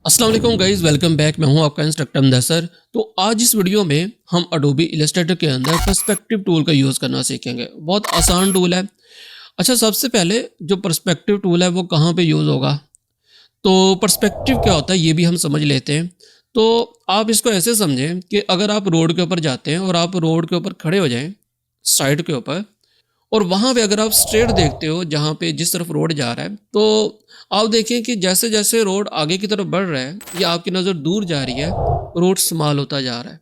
अस्सलाम वालेकुम guys, welcome back. मैं हूं आपका इंस्ट्रक्टर मुदस्सर। तो आज इस वीडियो में हम अडोबी इलस्ट्रेटर के अंदर पर्सपेक्टिव टूल का यूज़ करना सीखेंगे। बहुत आसान टूल है। अच्छा, सबसे पहले जो पर्सपेक्टिव टूल है वो कहाँ पे यूज़ होगा, तो पर्सपेक्टिव क्या होता है ये भी हम समझ लेते हैं। तो आप इसको ऐसे समझें कि अगर आप रोड के ऊपर जाते हैं और आप रोड के ऊपर खड़े हो जाएं साइड के ऊपर, और वहाँ पे अगर आप स्ट्रेट देखते हो जहाँ पे जिस तरफ रोड जा रहा है, तो आप देखिए कि जैसे जैसे रोड आगे की तरफ बढ़ रहा है या आपकी नज़र दूर जा रही है, रोड स्मॉल होता जा रहा है।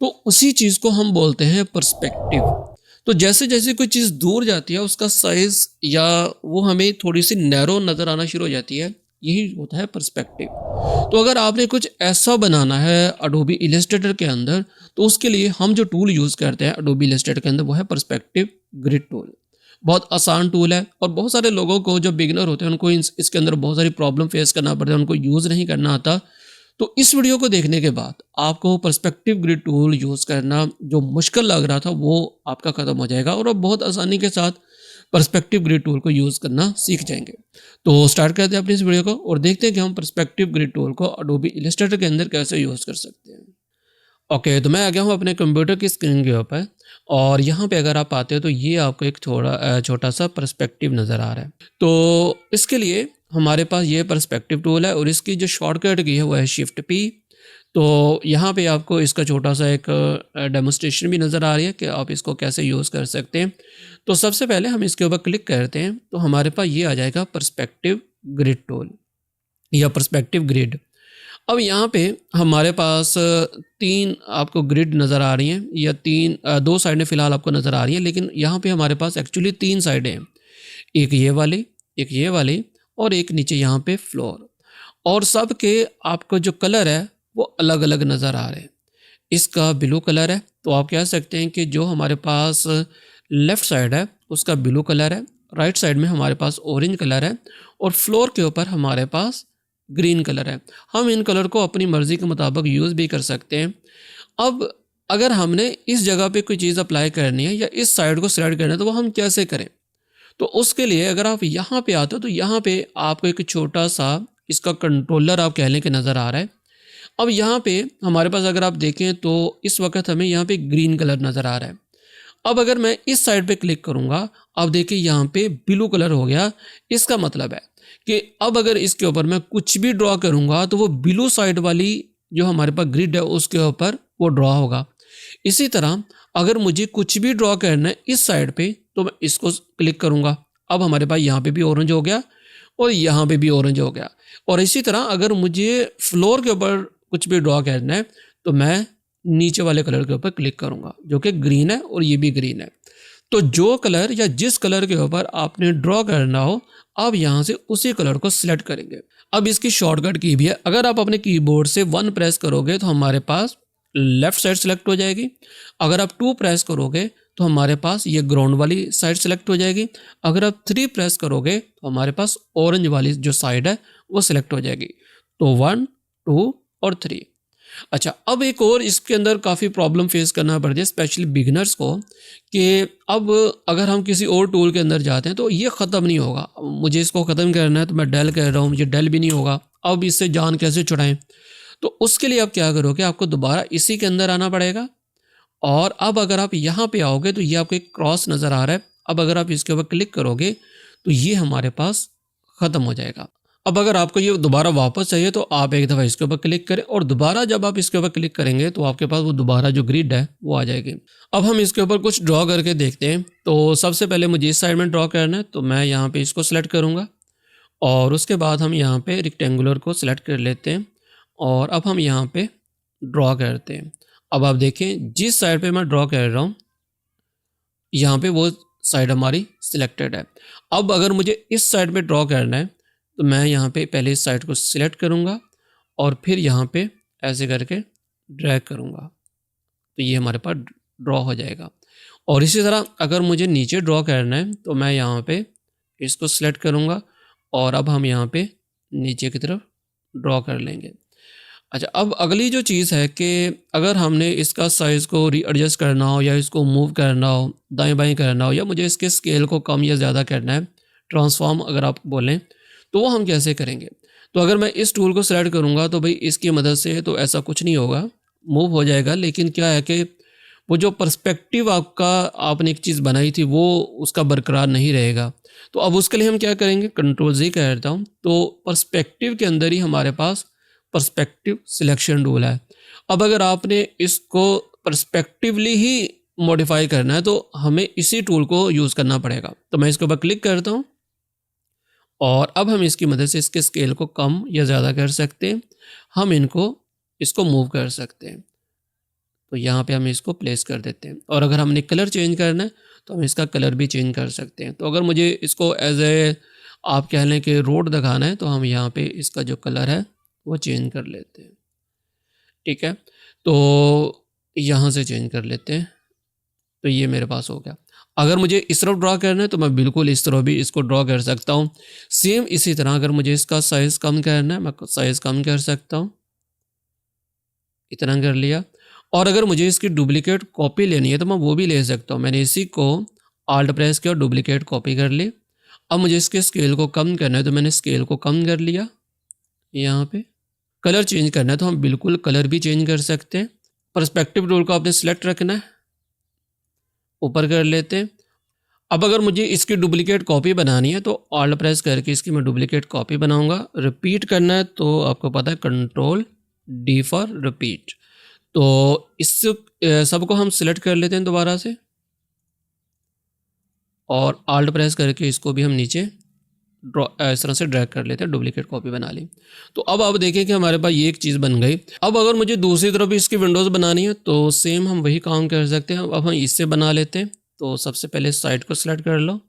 तो उसी चीज़ को हम बोलते हैं पर्सपेक्टिव। तो जैसे जैसे कोई चीज़ दूर जाती है उसका साइज़ या वो हमें थोड़ी सी नैरो नज़र आना शुरू हो जाती है, यही होता है पर्सपेक्टिव। तो अगर आपने कुछ ऐसा बनाना है अडोबी इलस्ट्रेटर के अंदर, तो उसके लिए हम जो टूल यूज़ करते हैं अडोबी इलस्ट्रेटर के अंदर वो है पर्सपेक्टिव ग्रिड टूल। बहुत आसान टूल है और बहुत सारे लोगों को जो बिगिनर होते हैं उनको इसके अंदर बहुत सारी प्रॉब्लम फेस करना पड़ता है, उनको यूज़ नहीं करना आता। तो इस वीडियो को देखने के बाद आपको पर्सपेक्टिव ग्रिड टूल यूज़ करना जो मुश्किल लग रहा था वो आपका ख़त्म हो जाएगा और आप बहुत आसानी के साथ पर्सपेक्टिव ग्रिड टूल को यूज़ करना सीख जाएंगे। तो स्टार्ट करते हैं अपनी इस वीडियो को और देखते हैं कि हम पर्सपेक्टिव ग्रिड टूल को अडोबी इलस्ट्रेटर के अंदर कैसे यूज़ कर सकते हैं। ओके, तो मैं आ गया हूँ अपने कंप्यूटर की स्क्रीन के ऊपर और यहाँ पे अगर आप आते हो तो ये आपको एक छोटा सा पर्सपेक्टिव नज़र आ रहा है। तो इसके लिए हमारे पास ये पर्सपेक्टिव टूल है और इसकी जो शॉर्टकट की है वो है शिफ्ट पी। तो यहाँ पे आपको इसका छोटा सा एक डेमोस्ट्रेशन भी नज़र आ रही है कि आप इसको कैसे यूज़ कर सकते हैं। तो सबसे पहले हम इसके ऊपर क्लिक करते हैं तो हमारे पास ये आ जाएगा पर्सपेक्टिव ग्रिड टूल या पर्सपेक्टिव ग्रिड। अब यहाँ पे हमारे पास तीन आपको ग्रिड नज़र आ रही हैं या दो साइडें फ़िलहाल आपको नज़र आ रही हैं, लेकिन यहाँ पे हमारे पास एक्चुअली तीन साइडें हैं। एक ये वाली और एक नीचे यहाँ पे फ्लोर। और सब के आपको जो कलर है वो अलग अलग नज़र आ रहे हैं। इसका ब्लू कलर है, तो आप कह सकते हैं कि जो हमारे पास लेफ़्ट साइड है उसका ब्लू कलर है, राइट साइड में हमारे पास ऑरेंज कलर है और फ्लोर के ऊपर हमारे पास ग्रीन कलर है। हम इन कलर को अपनी मर्ज़ी के मुताबिक यूज़ भी कर सकते हैं। अब अगर हमने इस जगह पे कोई चीज़ अप्लाई करनी है या इस साइड को सिलेक्ट करना है तो वो हम कैसे करें, तो उसके लिए अगर आप यहाँ पे आते हो तो यहाँ पे आपको एक छोटा सा इसका कंट्रोलर आप कह लें कि नज़र आ रहा है। अब यहाँ पे हमारे पास अगर आप देखें तो इस वक्त हमें यहाँ पे ग्रीन कलर नज़र आ रहा है। अब अगर मैं इस साइड पे क्लिक करूँगा, अब देखिए यहाँ पे ब्लू कलर हो गया। इसका मतलब है कि अब अगर इसके ऊपर मैं कुछ भी ड्रॉ करूँगा तो वो ब्लू साइड वाली जो हमारे पास ग्रिड है उसके ऊपर वो ड्रॉ होगा। इसी तरह अगर मुझे कुछ भी ड्रॉ करना है इस साइड पे तो मैं इसको क्लिक करूँगा, अब हमारे पास यहाँ पे भी ऑरेंज हो गया और यहाँ पे भी ऑरेंज हो गया। और इसी तरह अगर मुझे फ्लोर के ऊपर कुछ भी ड्रॉ करना है तो मैं नीचे वाले कलर के ऊपर क्लिक करूँगा जो कि ग्रीन है और ये भी ग्रीन है। तो जो कलर या जिस कलर के ऊपर आपने ड्रॉ करना हो आप यहाँ से उसी कलर को सिलेक्ट करेंगे। अब इसकी शॉर्टकट की भी है, अगर आप अपने कीबोर्ड से 1 प्रेस करोगे तो हमारे पास लेफ़्ट साइड सेलेक्ट हो जाएगी। अगर आप 2 प्रेस करोगे तो हमारे पास ये ग्राउंड वाली साइड सेलेक्ट हो जाएगी। अगर आप 3 प्रेस करोगे तो हमारे पास ऑरेंज वाली जो साइड है वो सिलेक्ट हो जाएगी। तो 1, 2 और 3। अच्छा, अब एक और इसके अंदर काफ़ी प्रॉब्लम फेस करना पड़ती है स्पेशली बिगिनर्स को कि अब अगर हम किसी और टूल के अंदर जाते हैं तो ये ख़त्म नहीं होगा। मुझे इसको ख़त्म करना है तो मैं डेल कर रहा हूँ, मुझे डेल भी नहीं होगा। अब इससे जान कैसे छुड़ाएं, तो उसके लिए आप क्या करोगे, आपको दोबारा इसी के अंदर आना पड़ेगा। और अब अगर आप यहाँ पे आओगे तो ये आपको एक क्रॉस नज़र आ रहा है। अब अगर आप इसके ऊपर क्लिक करोगे तो ये हमारे पास ख़त्म हो जाएगा। अब अगर आपको ये दोबारा वापस चाहिए तो आप एक दफ़ा इसके ऊपर क्लिक करें और दोबारा जब आप इसके ऊपर क्लिक करेंगे तो आपके पास वो दोबारा जो ग्रिड है वो आ जाएगी। अब हम इसके ऊपर कुछ ड्रॉ करके देखते हैं। तो सबसे पहले मुझे इस साइड में ड्रॉ करना है तो मैं यहाँ पे इसको सिलेक्ट करूँगा और उसके बाद हम यहाँ पे रेक्टेंगुलर को सिलेक्ट कर लेते हैं और अब हम यहाँ पे ड्रॉ करते हैं। अब आप देखें जिस साइड पे मैं ड्रॉ कर रहा हूँ यहाँ पे वो साइड हमारी सिलेक्टेड है। अब अगर मुझे इस साइड पे ड्रॉ करना है तो मैं यहाँ पे पहले इस साइड को सिलेक्ट करूँगा और फिर यहाँ पे ऐसे करके ड्रैग करूँगा तो ये हमारे पास ड्रॉ हो जाएगा। और इसी तरह अगर मुझे नीचे ड्रॉ करना है तो मैं यहाँ पे इसको सिलेक्ट करूँगा और अब हम यहाँ पे नीचे की तरफ ड्रॉ कर लेंगे। अच्छा, अब अगली जो चीज़ है कि अगर हमने इसका साइज़ को रीएडजस्ट करना हो या इसको मूव करना हो, दाएं बाएं करना हो या मुझे इसके स्केल को कम या ज़्यादा करना है, ट्रांसफॉर्म अगर आप बोलें, तो वो हम कैसे करेंगे। तो अगर मैं इस टूल को सेलेक्ट करूँगा तो भाई इसकी मदद से तो ऐसा कुछ नहीं होगा, मूव हो जाएगा, लेकिन क्या है कि वो जो पर्सपेक्टिव आपने एक चीज़ बनाई थी वो उसका बरकरार नहीं रहेगा। तो अब उसके लिए हम क्या करेंगे, कंट्रोल Z कर देता हूँ। तो पर्सपेक्टिव के अंदर ही हमारे पास पर्सपेक्टिव सिलेक्शन टूल है। अब अगर आपने इसको पर्सपेक्टिवली ही मॉडिफाई करना है तो हमें इसी टूल को यूज़ करना पड़ेगा। तो मैं इसके ऊपर क्लिक करता हूँ और अब हम इसकी मदद से इसके स्केल को कम या ज़्यादा कर सकते हैं। हम इसको मूव कर सकते हैं। तो यहाँ पे हम इसको प्लेस कर देते हैं और अगर हमने कलर चेंज करना है तो हम इसका कलर भी चेंज कर सकते हैं। तो अगर मुझे इसको एज ए आप कह लें कि रोड दिखाना है तो हम यहाँ पे इसका जो कलर है वो चेंज कर लेते हैं। ठीक है, तो यहाँ से चेंज कर लेते हैं। तो ये मेरे पास हो गया। अगर मुझे इस तरफ ड्रा करना है तो मैं बिल्कुल इस तरफ भी इसको ड्रा कर सकता हूँ। सेम इसी तरह अगर मुझे इसका साइज़ कम करना है मैं साइज़ कम कर सकता हूँ, इतना कर लिया। और अगर मुझे इसकी डुप्लीकेट कॉपी लेनी है तो मैं वो भी ले सकता हूँ। मैंने इसी को आल्ट प्रेस किया और डुप्लीकेट कॉपी कर ली। अब मुझे इसके स्केल को कम करना है तो मैंने स्केल को कम कर लिया। यहाँ पे कलर चेंज करना है तो हम बिल्कुल कलर भी चेंज कर सकते हैं। पर्सपेक्टिव टूल को आपने सेलेक्ट रखना है, ऊपर कर लेते हैं। अब अगर मुझे इसकी डुप्लीकेट कॉपी बनानी है तो आल्ट प्रेस करके इसकी मैं डुप्लीकेट कॉपी बनाऊंगा। रिपीट करना है तो आपको पता है कंट्रोल D फॉर रिपीट। तो इस सबको हम सिलेक्ट कर लेते हैं दोबारा से और आल्ट प्रेस करके इसको भी हम नीचे इस तरह से ड्रैग कर लेते हैं, डुप्लीकेट कॉपी बना ली। तो अब आप देखें कि हमारे पास ये एक चीज़ बन गई। अब अगर मुझे दूसरी तरफ भी इसकी विंडोज़ बनानी है तो सेम हम वही काम कर सकते हैं। अब हम इससे बना लेते हैं। तो सबसे पहले साइड को सिलेक्ट कर लो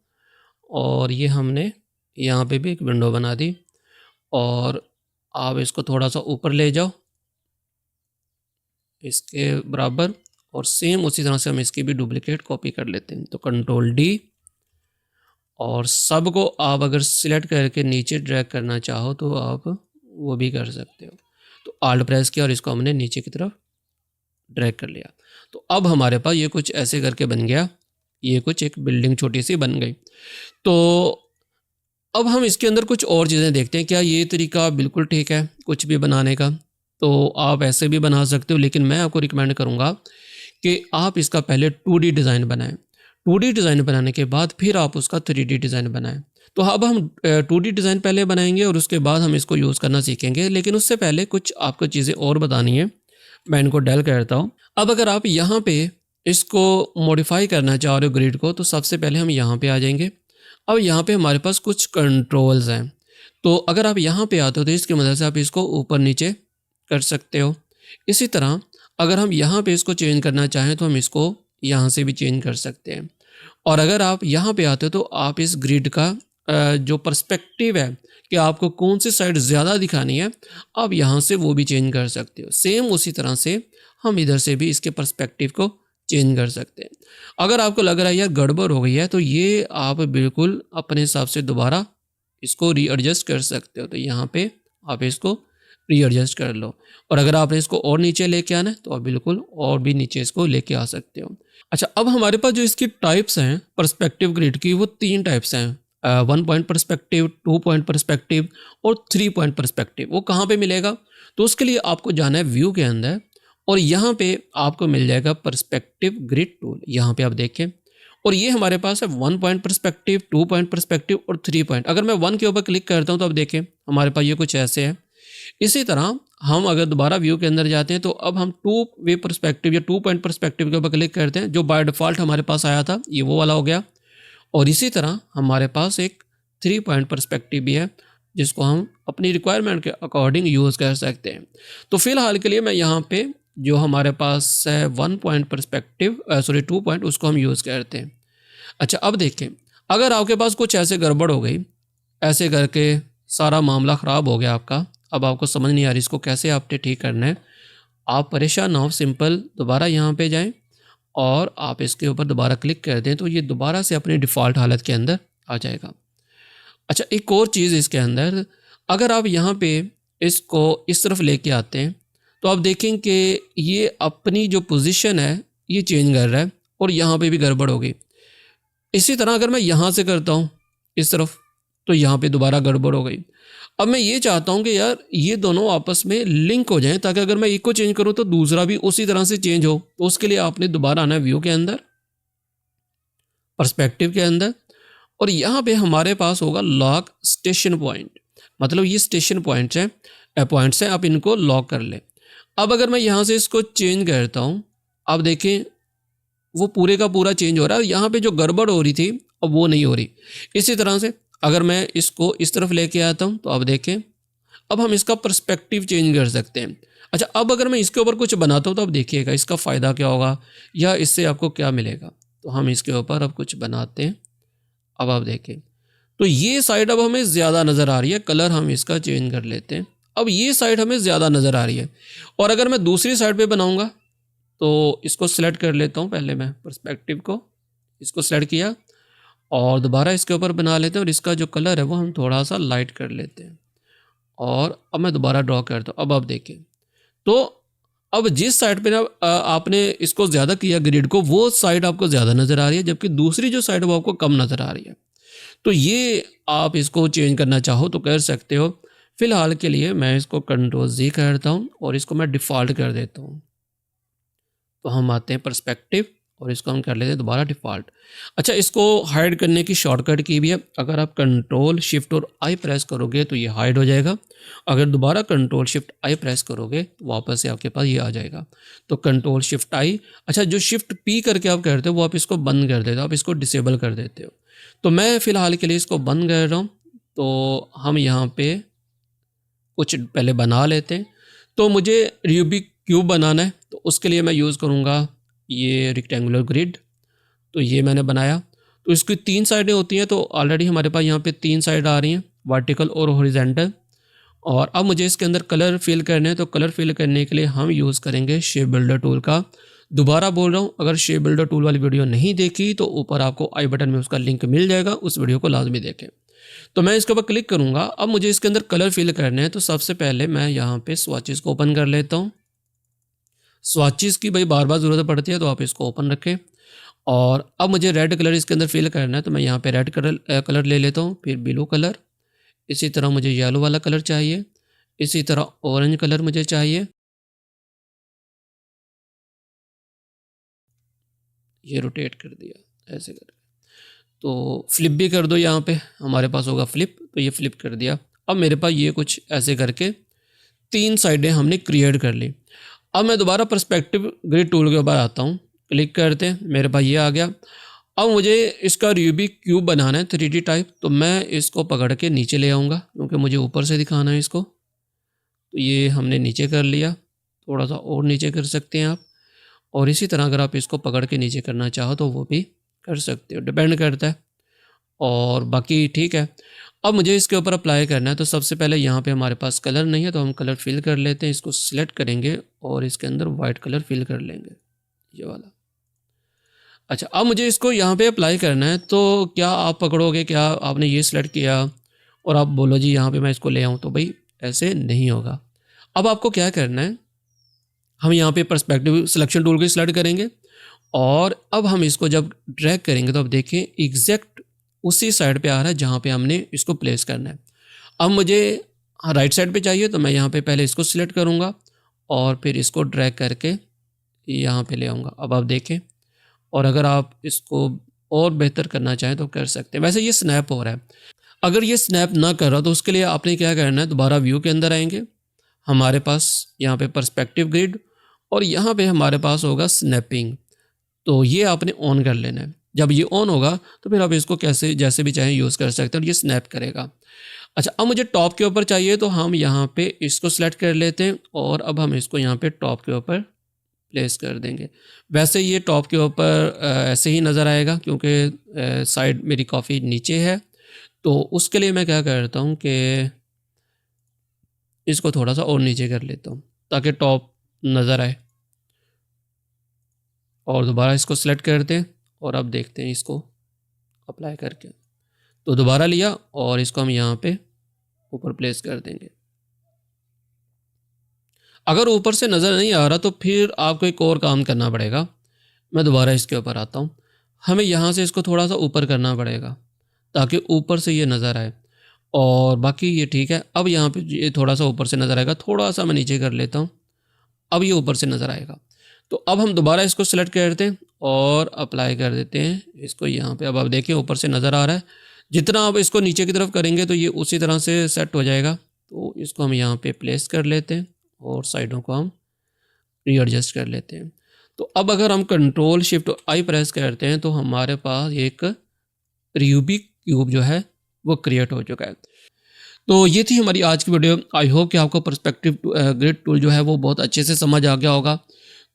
और ये हमने यहाँ पे भी एक विंडो बना दी और आप इसको थोड़ा सा ऊपर ले जाओ इसके बराबर और सेम उसी तरह से हम इसकी भी डुप्लीकेट कॉपी कर लेते हैं। तो कंट्रोल D और सब को आप अगर सिलेक्ट करके नीचे ड्रैग करना चाहो तो आप वो भी कर सकते हो। तो आल्ट प्रेस किया और इसको हमने नीचे की तरफ ड्रैग कर लिया। तो अब हमारे पास ये कुछ ऐसे करके बन गया, ये कुछ एक बिल्डिंग छोटी सी बन गई। तो अब हम इसके अंदर कुछ और चीज़ें देखते हैं। क्या ये तरीका बिल्कुल ठीक है कुछ भी बनाने का? तो आप ऐसे भी बना सकते हो, लेकिन मैं आपको रिकमेंड करूँगा कि आप इसका पहले 2D डिज़ाइन बनाएं। 2D डिज़ाइन बनाने के बाद फिर आप उसका 3D डिज़ाइन बनाएं। तो अब हम 2D डिज़ाइन पहले बनाएंगे और उसके बाद हम इसको यूज़ करना सीखेंगे। लेकिन उससे पहले कुछ आपको चीज़ें और बतानी है। मैं इनको डेल करता हूँ। अब अगर आप यहाँ पे इसको मॉडिफाई करना चाह रहे हो ग्रिड को, तो सबसे पहले हम यहाँ पे आ जाएंगे। अब यहाँ पे हमारे पास कुछ कंट्रोल्स हैं। तो अगर आप यहाँ पे आते हो तो इसकी मदद से आप इसको ऊपर नीचे कर सकते हो। इसी तरह अगर हम यहाँ पे इसको चेंज करना चाहें तो हम इसको यहाँ से भी चेंज कर सकते हैं। और अगर आप यहाँ पे आते हो तो आप इस ग्रिड का जो पर्सपेक्टिव है कि आपको कौन सी साइड ज़्यादा दिखानी है, आप यहाँ से वो भी चेंज कर सकते हो। सेम उसी तरह से हम इधर से भी इसके पर्सपेक्टिव को चेंज कर सकते हैं। अगर आपको लग रहा है यार गड़बड़ हो गई है तो ये आप बिल्कुल अपने हिसाब से दोबारा इसको रीएडजस्ट कर सकते हो। तो यहाँ पे आप इसको रीएडजस्ट कर लो और अगर आपने इसको और नीचे लेके आना है तो आप बिल्कुल और भी नीचे इसको लेके आ सकते हो। अच्छा, अब हमारे पास जो इसकी टाइप्स हैं पर्सपेक्टिव ग्रिड की, वो 3 टाइप्स हैं। 1 पॉइंट पर्सपेक्टिव, 2 पॉइंट पर्सपेक्टिव और 3 पॉइंट पर्सपेक्टिव। वो कहाँ पे मिलेगा? तो उसके लिए आपको जाना है व्यू के अंदर और यहाँ पे आपको मिल जाएगा पर्सपेक्टिव ग्रिड टूल। यहाँ पे आप देखें और ये हमारे पास है 1 पॉइंट पर्सपेक्टिव, 2 पॉइंट पर्सपेक्टिव और 3 पॉइंट। अगर मैं 1 के ऊपर क्लिक करता हूँ तो आप देखें हमारे पास ये कुछ ऐसे है। इसी तरह हम अगर दोबारा व्यू के अंदर जाते हैं तो अब हम 2 वे पर्सपेक्टिव या 2 पॉइंट पर्सपेक्टिव के ऊपर क्लिक करते हैं। जो बाय डिफ़ॉल्ट हमारे पास आया था ये वो वाला हो गया। और इसी तरह हमारे पास एक 3 पॉइंट पर्सपेक्टिव भी है जिसको हम अपनी रिक्वायरमेंट के अकॉर्डिंग यूज़ कर सकते हैं। तो फिलहाल के लिए मैं यहाँ पे जो हमारे पास है 1 पॉइंट पर्सपेक्टिव 2 पॉइंट, उसको हम यूज़ करते हैं। अच्छा, अब देखें अगर आपके पास कुछ ऐसे गड़बड़ हो गई, ऐसे करके सारा मामला ख़राब हो गया आपका, अब आपको समझ नहीं आ रही इसको कैसे आपने ठीक करना है, आप परेशान ना हो, सिंपल दोबारा यहाँ पे जाएं और आप इसके ऊपर दोबारा क्लिक कर दें तो ये दोबारा से अपनी डिफ़ॉल्ट हालत के अंदर आ जाएगा। अच्छा, एक और चीज़ इसके अंदर, अगर आप यहाँ पे इसको इस तरफ लेके आते हैं तो आप देखें कि ये अपनी जो पोजीशन है ये चेंज कर रहा है और यहाँ पे भी गड़बड़ हो गई। इसी तरह अगर मैं यहाँ से करता हूँ इस तरफ तो यहाँ पे दोबारा गड़बड़ हो गई। अब मैं ये चाहता हूँ कि यार ये दोनों आपस में लिंक हो जाएं, ताकि अगर मैं एक को चेंज करूँ तो दूसरा भी उसी तरह से चेंज हो। तो उसके लिए आपने दोबारा आना है व्यू के अंदर, पर्सपेक्टिव के अंदर, और यहाँ पे हमारे पास होगा लॉक स्टेशन पॉइंट। मतलब ये स्टेशन पॉइंट्स हैं, आप इनको लॉक कर लें। अब अगर मैं यहाँ से इसको चेंज करता हूँ, आप देखें वो पूरे का पूरा चेंज हो रहा है। यहाँ पे जो गड़बड़ हो रही थी अब वो नहीं हो रही। इसी तरह से अगर मैं इसको इस तरफ लेके आता हूँ तो आप देखें अब हम इसका पर्सपेक्टिव चेंज कर सकते हैं। अच्छा, अब अगर मैं इसके ऊपर कुछ बनाता हूँ तो अब देखिएगा इसका फ़ायदा क्या होगा या इससे आपको क्या मिलेगा। तो हम इसके ऊपर अब कुछ बनाते हैं। अब आप देखें तो ये साइड अब हमें ज़्यादा नज़र आ रही है। कलर हम इसका चेंज कर लेते हैं। अब ये साइड हमें ज़्यादा नज़र आ रही है। और अगर मैं दूसरी साइड पे बनाऊंगा तो इसको सिलेक्ट कर लेता हूँ। पहले मैं पर्सपेक्टिव को इसको सिलेक्ट किया और दोबारा इसके ऊपर बना लेते हैं, और इसका जो कलर है वो हम थोड़ा सा लाइट कर लेते हैं। और अब मैं दोबारा ड्रॉ करता हूँ। अब आप देखें तो अब जिस साइड पे ना आपने इसको ज़्यादा किया ग्रिड को, वो साइड आपको ज़्यादा नज़र आ रही है, जबकि दूसरी जो साइड है वो आपको कम नज़र आ रही है। तो ये आप इसको चेंज करना चाहो तो कर सकते हो। फ़िलहाल के लिए मैं इसको Ctrl+Z करता हूँ और इसको मैं डिफ़ॉल्ट कर देता हूँ। तो हम आते हैं पर्सपेक्टिव और इसको हम कर लेते हैं दोबारा डिफ़ॉल्ट। अच्छा, इसको हाइड करने की शॉर्टकट की भी है। अगर आप Ctrl+Shift+I प्रेस करोगे तो ये हाइड हो जाएगा। अगर दोबारा Ctrl+Shift+I प्रेस करोगे तो वापस से आपके पास ये आ जाएगा। तो Ctrl+Shift+I। अच्छा, जो Shift+P करके आप करते हो वो आप इसको बंद कर देते हो, आप इसको डिसेबल कर देते हो। तो मैं फ़िलहाल के लिए इसको बंद कर रहा हूँ। तो हम यहाँ पे कुछ पहले बना लेते हैं। तो मुझे रूबिक क्यूब बनाना है, तो उसके लिए मैं यूज़ करूँगा ये रेक्टेंगुलर ग्रिड। तो ये मैंने बनाया। तो इसकी 3 साइडें होती हैं, तो ऑलरेडी हमारे पास यहाँ पे 3 साइड आ रही हैं, वर्टिकल और हॉरिजॉन्टल। और अब मुझे इसके अंदर कलर फिल करने हैं। तो कलर फिल करने के लिए हम यूज़ करेंगे शेप बिल्डर टूल का। दोबारा बोल रहा हूँ, अगर शेप बिल्डर टूल वाली वीडियो नहीं देखी तो ऊपर आपको आई बटन में उसका लिंक मिल जाएगा, उस वीडियो को लाजमी देखें। तो मैं इसके ऊपर क्लिक करूँगा। अब मुझे इसके अंदर कलर फिल करने हैं। तो सबसे पहले मैं यहाँ पे स्वॉचेस को ओपन कर लेता हूँ। स्वॉचेस की भाई बार बार ज़रूरत पड़ती है, तो आप इसको ओपन रखें। और अब मुझे रेड कलर इसके अंदर फिल करना है, तो मैं यहाँ पे रेड कलर ले लेता हूँ। फिर ब्लू कलर, इसी तरह मुझे येलो वाला कलर चाहिए, इसी तरह ऑरेंज कलर मुझे चाहिए। ये रोटेट कर दिया ऐसे करके। तो फ्लिप भी कर दो, यहाँ पे हमारे पास होगा फ्लिप, तो ये फ्लिप कर दिया। अब मेरे पास ये कुछ ऐसे करके 3 साइडें हमने क्रिएट कर ली। अब मैं दोबारा पर्सपेक्टिव ग्रिड टूल के ऊपर आता हूँ, क्लिक करते हैं, मेरे पास ये आ गया। अब मुझे इसका रूबिक क्यूब बनाना है 3D टाइप। तो मैं इसको पकड़ के नीचे ले आऊँगा, क्योंकि मुझे ऊपर से दिखाना है इसको। तो ये हमने नीचे कर लिया, थोड़ा सा और नीचे कर सकते हैं आप। और इसी तरह अगर आप इसको पकड़ के नीचे करना चाहो तो वो भी कर सकते हो, डिपेंड करता है। और बाकी ठीक है। अब मुझे इसके ऊपर अप्लाई करना है। तो सबसे पहले यहाँ पे हमारे पास कलर नहीं है, तो हम कलर फिल कर लेते हैं। इसको सिलेक्ट करेंगे और इसके अंदर वाइट कलर फिल कर लेंगे, ये वाला। अच्छा, अब मुझे इसको यहाँ पे अप्लाई करना है। तो क्या आप पकड़ोगे, क्या आपने ये सिलेक्ट किया और आप बोलो जी यहाँ पे मैं इसको ले आऊँ, तो भाई ऐसे नहीं होगा। अब आपको क्या करना है, हम यहाँ पे पर्सपेक्टिव सिलेक्शन टूल को सिलेक्ट करेंगे और अब हम इसको जब ड्रैग करेंगे तो अब देखें एग्जैक्ट उसी साइड पे आ रहा है जहाँ पे हमने इसको प्लेस करना है। अब मुझे राइट साइड पे चाहिए, तो मैं यहाँ पे पहले इसको सिलेक्ट करूँगा और फिर इसको ड्रैग करके यहाँ पे ले आऊँगा। अब आप देखें, और अगर आप इसको और बेहतर करना चाहें तो कर सकते हैं। वैसे ये स्नैप हो रहा है। अगर ये स्नैप ना कर रहा तो उसके लिए आपने क्या करना है, दोबारा व्यू के अंदर आएंगे, हमारे पास यहाँ पे पर्सपेक्टिव ग्रिड और यहाँ पे हमारे पास होगा स्नैपिंग। तो ये आपने ऑन कर लेना है। जब ये ऑन होगा तो फिर आप इसको कैसे जैसे भी चाहें यूज़ कर सकते हैं और ये स्नैप करेगा। अच्छा, अब मुझे टॉप के ऊपर चाहिए, तो हम यहाँ पे इसको सिलेक्ट कर लेते हैं और अब हम इसको यहाँ पे टॉप के ऊपर प्लेस कर देंगे। वैसे ये टॉप के ऊपर ऐसे ही नज़र आएगा, क्योंकि साइड मेरी काफ़ी नीचे है। तो उसके लिए मैं क्या करता हूँ कि इसको थोड़ा सा और नीचे कर लेता हूँ ताकि टॉप नज़र आए। और दोबारा इसको सिलेक्ट करते हैं और अब देखते हैं इसको अप्लाई करके। तो दोबारा लिया और इसको हम यहाँ पे ऊपर प्लेस कर देंगे। अगर ऊपर से नज़र नहीं आ रहा तो फिर आपको एक और काम करना पड़ेगा। मैं दोबारा इसके ऊपर आता हूँ। हमें यहाँ से इसको थोड़ा सा ऊपर करना पड़ेगा ताकि ऊपर से ये नज़र आए। और बाकी ये ठीक है। अब यहाँ पे ये थोड़ा सा ऊपर से नज़र आएगा, थोड़ा सा मैं नीचे कर लेता हूँ, अब ये ऊपर से नज़र आएगा। तो अब हम दोबारा इसको सिलेक्ट कर देते हैं और अप्लाई कर देते हैं इसको यहाँ पे। अब आप देखिए ऊपर से नज़र आ रहा है, जितना आप इसको नीचे की तरफ करेंगे तो ये उसी तरह से सेट हो जाएगा। तो इसको हम यहाँ पे प्लेस कर लेते हैं और साइडों को हम रीएडजस्ट कर लेते हैं। तो अब अगर हम कंट्रोल शिफ्ट आई प्रेस करते हैं तो हमारे पास एक रूबिक क्यूब जो है वो क्रिएट हो चुका है। तो ये थी हमारी आज की वीडियो। आई होप कि आपको पर्सपेक्टिव ग्रिड टूल जो है वो बहुत अच्छे से समझ आ गया होगा।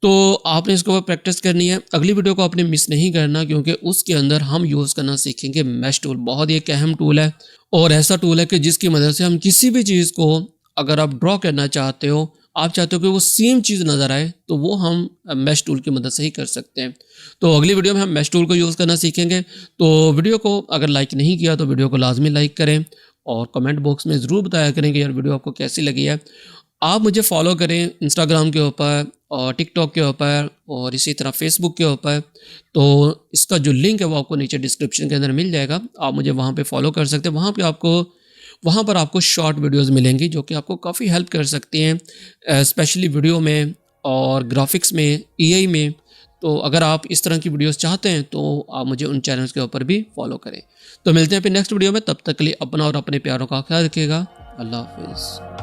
तो आपने इसको प्रैक्टिस करनी है। अगली वीडियो को आपने मिस नहीं करना, क्योंकि उसके अंदर हम यूज़ करना सीखेंगे मैश टूल। बहुत ही एक अहम टूल है और ऐसा टूल है कि जिसकी मदद से हम किसी भी चीज़ को, अगर आप ड्रॉ करना चाहते हो, आप चाहते हो कि वो सेम चीज़ नज़र आए, तो वो हम मैश टूल की मदद से ही कर सकते हैं। तो अगली वीडियो में हम मैश टूल को यूज़ करना सीखेंगे। तो वीडियो को अगर लाइक नहीं किया तो वीडियो को लाजमी लाइक करें और कमेंट बॉक्स में ज़रूर बताया करें कि यार वीडियो आपको कैसी लगी है। आप मुझे फॉलो करें इंस्टाग्राम के ऊपर और टिकटॉक के ऊपर और इसी तरह फेसबुक के ऊपर। तो इसका जो लिंक है वो आपको नीचे डिस्क्रिप्शन के अंदर मिल जाएगा, आप मुझे वहाँ पे फॉलो कर सकते हैं। वहाँ पर आपको शॉर्ट वीडियोस मिलेंगी जो कि आपको काफ़ी हेल्प कर सकती हैं, स्पेशली वीडियो में और ग्राफिक्स में, एआई में। तो अगर आप इस तरह की वीडियोस चाहते हैं तो आप मुझे उन चैनल्स के ऊपर भी फॉलो करें। तो मिलते हैं फिर नेक्स्ट वीडियो में, तब तक के लिए अपना और अपने प्यारों का ख्याल रखिएगा। अल्लाह हाफिज़।